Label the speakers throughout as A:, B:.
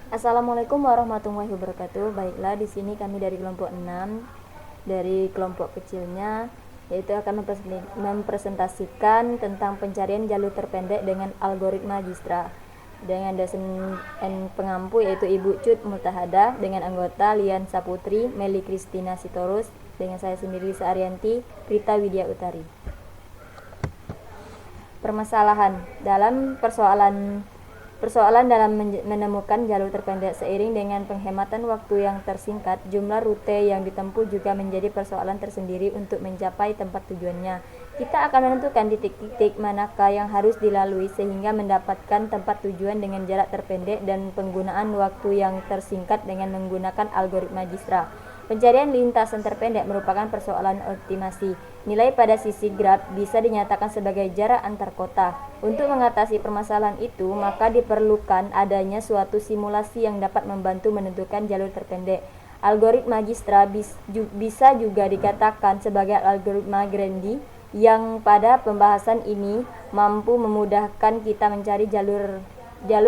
A: Assalamualaikum warahmatullahi wabarakatuh. Baiklah, di sini kami dari kelompok 6, dari kelompok kecilnya, yaitu akan mempresentasikan tentang pencarian jalur terpendek dengan algoritma Dijkstra dengan dosen pengampu yaitu Ibu Cut Multahadah, dengan anggota Lian Saputri, Meli Kristina Sitorus, dengan saya sendiri Lisa Arianti, Rita Widya Utari. Permasalahan dalam persoalan dalam menemukan jalur terpendek. Seiring dengan penghematan waktu yang tersingkat, jumlah rute yang ditempuh juga menjadi persoalan tersendiri untuk mencapai tempat tujuannya. Kita akan menentukan titik-titik manakah yang harus dilalui sehingga mendapatkan tempat tujuan dengan jarak terpendek dan penggunaan waktu yang tersingkat dengan menggunakan algoritma Dijkstra. Pencarian lintasan terpendek merupakan persoalan optimasi. Nilai pada sisi graf bisa dinyatakan sebagai jarak antar kota. Untuk mengatasi permasalahan itu, maka diperlukan adanya suatu simulasi yang dapat membantu menentukan jalur terpendek. Algoritma Dijkstra bisa juga dikatakan sebagai algoritma Grandi, yang pada pembahasan ini mampu memudahkan kita mencari jalur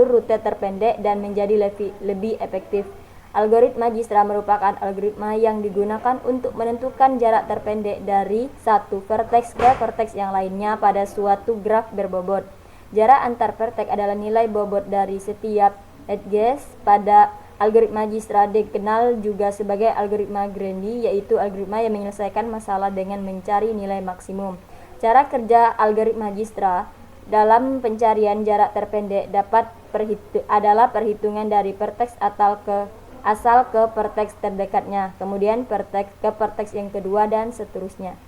A: rute terpendek dan menjadi lebih efektif. Algoritma Dijkstra merupakan algoritma yang digunakan untuk menentukan jarak terpendek dari satu vertex ke vertex yang lainnya pada suatu graf berbobot. Jarak antar vertex adalah nilai bobot dari setiap edges. Pada algoritma Dijkstra dikenal juga sebagai algoritma Grandi, yaitu algoritma yang menyelesaikan masalah dengan mencari nilai maksimum. Cara kerja algoritma Dijkstra dalam pencarian jarak terpendek adalah perhitungan dari vertex asal ke vertex terdekatnya, kemudian vertex ke vertex yang kedua, dan seterusnya.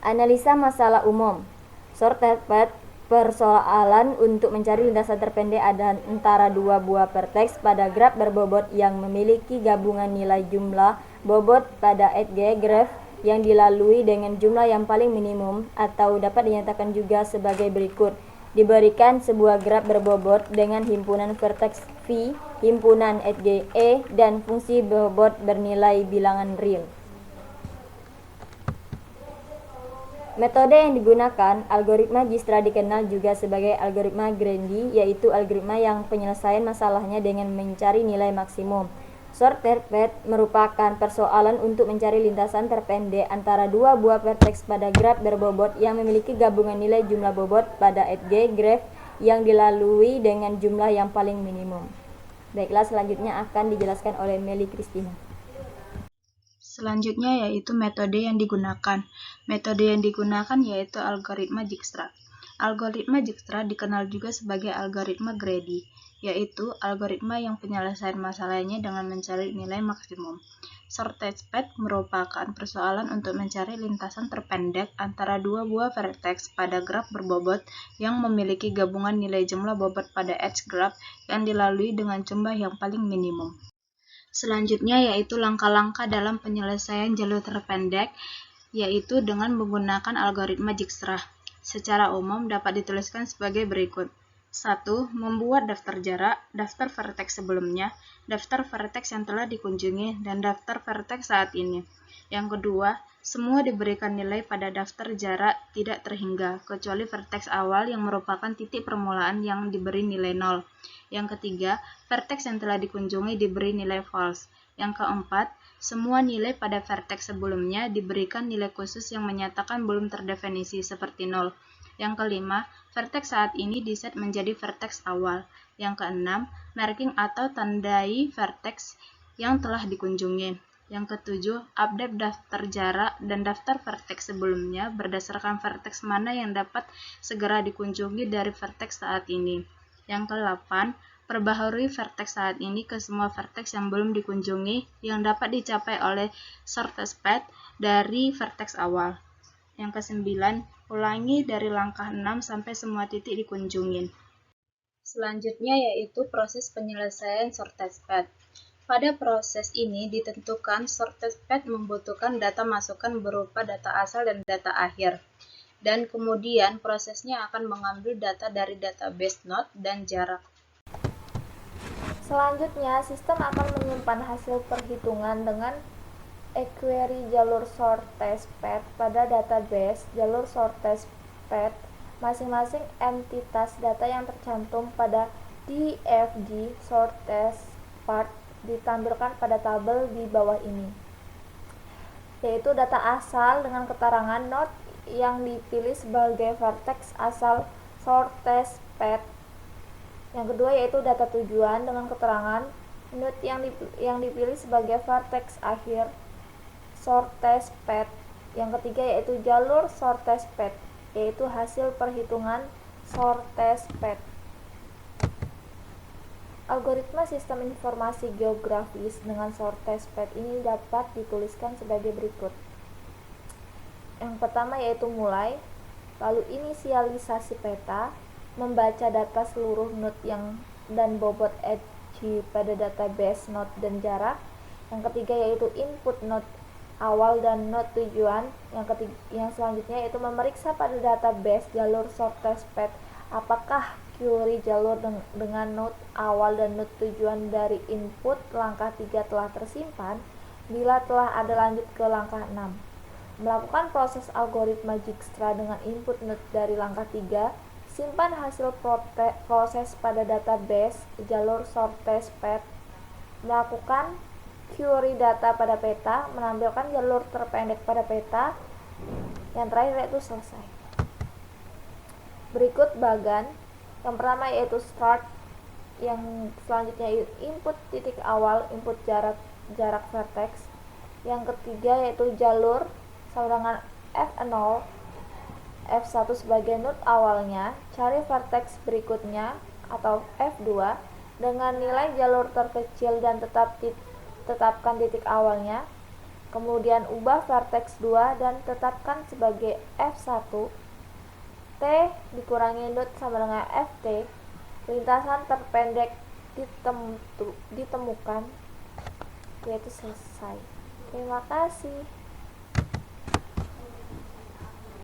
A: Analisa masalah umum. Sorted path. Persoalan untuk mencari lintasan terpendek antara dua buah vertex pada graf berbobot yang memiliki gabungan nilai jumlah bobot pada edge graf yang dilalui dengan jumlah yang paling minimum, atau dapat dinyatakan juga sebagai berikut. Diberikan sebuah graf berbobot dengan himpunan vertex V, himpunan edge E, dan fungsi bobot bernilai bilangan real. Metode yang digunakan algoritma Dijkstra dikenal juga sebagai algoritma Grandi, yaitu algoritma yang penyelesaian masalahnya dengan mencari nilai maksimum. Sorted path merupakan persoalan untuk mencari lintasan terpendek antara dua buah vertex pada graf berbobot yang memiliki gabungan nilai jumlah bobot pada edge graf yang dilalui dengan jumlah yang paling minimum. Baiklah, selanjutnya akan dijelaskan oleh Meli Kristina.
B: Selanjutnya yaitu metode yang digunakan. Metode yang digunakan yaitu algoritma Dijkstra. Algoritma Dijkstra dikenal juga sebagai algoritma Grandi, yaitu algoritma yang penyelesaian masalahnya dengan mencari nilai maksimum. Sorted path merupakan persoalan untuk mencari lintasan terpendek antara dua buah vertex pada graf berbobot yang memiliki gabungan nilai jumlah bobot pada edge graf yang dilalui dengan jumlah yang paling minimum. Selanjutnya yaitu langkah-langkah dalam penyelesaian jalur terpendek, yaitu dengan menggunakan algoritma Dijkstra. Secara umum dapat dituliskan sebagai berikut. 1. Membuat daftar jarak, daftar vertex sebelumnya, daftar vertex yang telah dikunjungi, dan daftar vertex saat ini. Yang kedua, semua diberikan nilai pada daftar jarak tidak terhingga, kecuali vertex awal yang merupakan titik permulaan yang diberi nilai 0. Yang ketiga, vertex yang telah dikunjungi diberi nilai false. Yang keempat, semua nilai pada vertex sebelumnya diberikan nilai khusus yang menyatakan belum terdefinisi seperti 0. Yang kelima, vertex saat ini diset menjadi vertex awal. Yang keenam, marking atau tandai vertex yang telah dikunjungi. Yang ketujuh, update daftar jarak dan daftar vertex sebelumnya berdasarkan vertex mana yang dapat segera dikunjungi dari vertex saat ini. Yang ke-8, perbaharui vertex saat ini ke semua vertex yang belum dikunjungi yang dapat dicapai oleh sorted path dari vertex awal. Yang ke-9, ulangi dari langkah 6 sampai semua titik dikunjungin. Selanjutnya yaitu proses penyelesaian sorted path. Pada proses ini ditentukan sorted path membutuhkan data masukan berupa data asal dan data akhir. Dan kemudian prosesnya akan mengambil data dari database node dan jarak.
C: Selanjutnya, sistem akan menyimpan hasil perhitungan dengan query jalur sorted path pada database. Jalur sorted path masing-masing entitas data yang tercantum pada DFG shortest path ditampilkan pada tabel di bawah ini, yaitu data asal dengan keterangan node yang dipilih sebagai vertex asal shortest path. Yang kedua yaitu data tujuan dengan keterangan node yang dipilih sebagai vertex akhir shortest path. Yang ketiga yaitu jalur shortest path, yaitu hasil perhitungan shortest path. Algoritma sistem informasi geografis dengan shortest path ini dapat dituliskan sebagai berikut. Yang pertama yaitu mulai, lalu inisialisasi peta, membaca data seluruh node dan bobot edge pada database node dan jarak. Yang ketiga yaitu input node awal dan node tujuan. Yang selanjutnya yaitu memeriksa pada database jalur shortest path apakah query jalur dengan node awal dan node tujuan dari input langkah 3 telah tersimpan. Bila telah ada, lanjut ke langkah 6. Melakukan proses algoritma Dijkstra dengan input node dari langkah 3, simpan hasil proses pada database jalur shortest path. Melakukan query data pada peta, menampilkan jalur terpendek pada peta. Yang terakhir yaitu selesai. Berikut bagan. Yang pertama yaitu start, yang selanjutnya input titik awal, input jarak vertex. Yang ketiga yaitu jalur sama dengan F0, F1 sebagai node awalnya, cari vertex berikutnya atau F2 dengan nilai jalur terkecil dan tetapkan titik awalnya. Kemudian ubah vertex 2 dan tetapkan sebagai F1. T dikurangi node sama dengan FT. Lintasan terpendek ditemukan, yaitu selesai. Terima kasih.